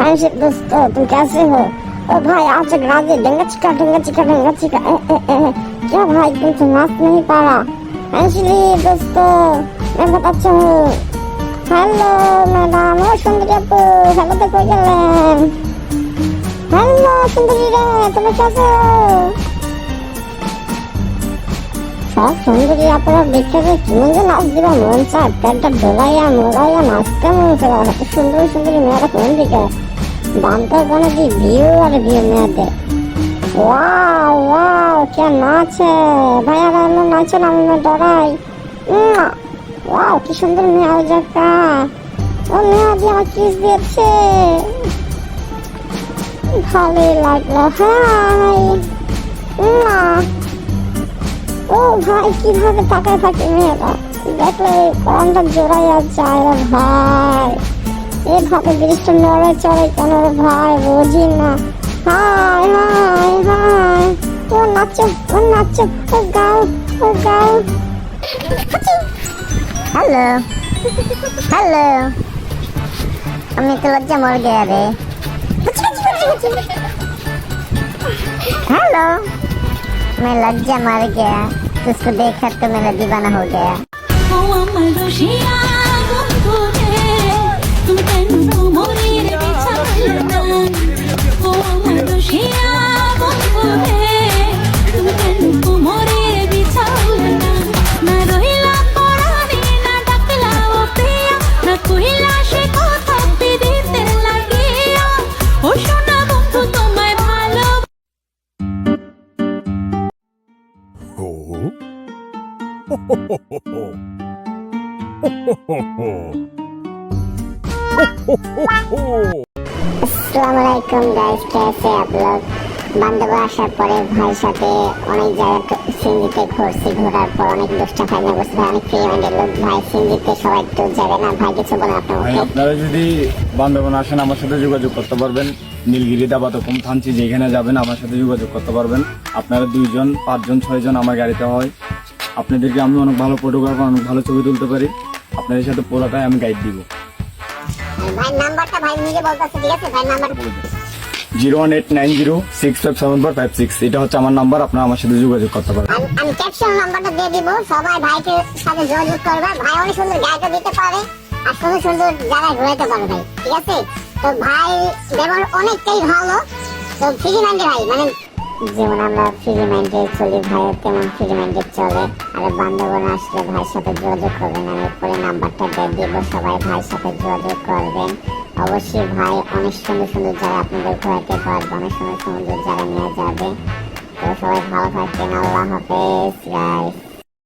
दोस्तों तुम कैसे हो? ओ भाई आज राजे ढंगा चिका क्या भाई तुमसे मास्क नहीं पारा? इसलिए दोस्तों मैं बहुत अच्छा हूँ। हेलो मैडम, ओ सुंदरी अपू, हेलो तो कोई गलें। हेलो सुंदरी रे, तुम कैसे हो? সব সুন্দরী আপনারা দেখতে কেমন যে নাচ দিবা মন চায়, প্যান্টটা ডোলাইয়া মোড়াইয়া নাচতে মন চায়। এত সুন্দর সুন্দরী মেয়েরা কোন দিকে? বান্দরবনে দি ভিউ আর ভিউ মেয়েদের। ওয়াও ওয়াও কে নাচে ভাইয়ারা, এমন নাচে না আমি ডরাই। ওয়াও কি সুন্দর মেয়ে একটা। ও মেয়ে দিয়ে আমার কিস দিয়েছে, ভালোই লাগলো। হাই ও ভাই কিভাবে তাকায় থাকে মেয়েরা, দেখলে কোনটা জোড়াইয়া যায় রে ভাই। এভাবে বৃষ্টি নড়ে চড়ে কেন রে ভাই, বুঝি না। হাই হাই হাই, ও নাচো ও গাও হ্যালো হ্যালো, আমি তো লজ্জা মর গয়া রে। हेलो मैं लज्जा मर गया, तुझको देखकर तो मेरा दीवाना हो गया। अस्सलामुअलैकुम गाइस, कैसे आप लोग? বান্ধব আসার পরে ভাইয়ের সাথে অনেক জায়গা সিঞ্জিতে ঘুরছি, ঘোরার পর অনেক দুষ্টা ফাইনা করছে। অনেক ফ্রি মাইন্ডের লোক ভাই, সিঞ্জিতে সবাই তো যাবে না ভাই, কিছু বলেন আপনারা? আপনারা যদি বান্ধবন আসেন আমার সাথে যোগাযোগ করতে পারবেন। নীলগিরি দাবাতকুম থানচি যেখানে যাবেন আমার সাথে যোগাযোগ করতে পারবেন। আপনারা 2 জন 5 জন 6 জন আমার গাড়িতে হয়। আপনাদেরকে আমি অনেক ভালো ফটোগ্রাফার, অনেক ভালো ছবি তুলতে পারি। আপনাদের সাথে পুরোটাই আমি গাইড দিব। ভাই নাম্বারটা ভাই নিজে বলতেছে, ঠিক আছে? ভাই নাম্বার 01890657456, এটা হচ্ছে আমার নাম্বার। আপনারা আমার সাথে যোগাযোগ করতে পারবেন। আমি ক্যাপশন নাম্বারটা দিয়ে দিব, সবাই ভাইকে সাথে যোগাযোগ করবে। ভাই অনেক সুন্দর গাইড দিতে পারে আর সুন্দর সুন্দর জায়গায় ঘুরাইতে পারে ভাই, ঠিক আছে? তো ভাই ব্যবহার অনেকটাই ভালো। তো ফ্রি মাইন্ডে ভাই, মানে যেমন আমরা ফ্রি মাইন্ডে চলি ভাই, তেমন ফ্রি মাইন্ডে চলে। আর বান্ধবন আসলে ভাইয়ের সাথে যোগাযোগ করবেন, আমি উপরে নাম্বারটা দিয়ে দিব, সবাই ভাইয়ের সাথে যোগাযোগ করবেন। অবশ্যই ভাই অনেক সুন্দর সুন্দর জায়গা আপনাদের ঘোরাতে পারবে, অনেক সুন্দর সুন্দর জায়গা নিয়ে যাবে। তো সবাই ভালো থাকবেন, আল্লাহ হাফেজ গাইস।